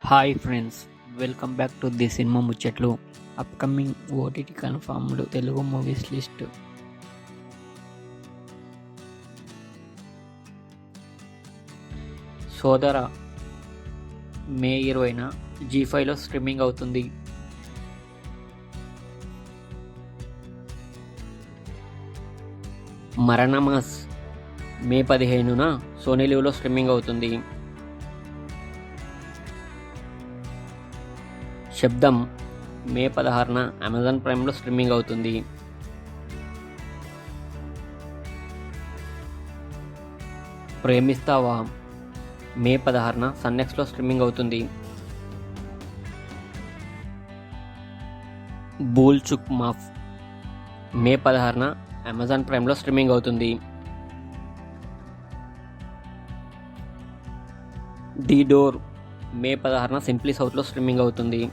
Hi friends, welcome back to the cinema ముచ్చట్లు. Upcoming OTT confirmed Telugu movies list. Sodara May 20న జీ5లో streaming అవుతుంది. మరణమాస్ మే 15న Sony లివ్లో streaming అవుతుంది. శబ్దం మే 16న Amazon ప్రైమ్లో స్ట్రీమింగ్ అవుతుంది. ప్రేమిస్తావా మే 16న సన్నెక్స్లో స్ట్రీమింగ్ అవుతుంది. బూల్ చుక్ మాఫ్ మే 16న అమెజాన్ ప్రైమ్లో స్ట్రీమింగ్ అవుతుంది. ది డోర్ మే 16న సింప్లీ సౌత్లో స్ట్రీమింగ్ అవుతుంది.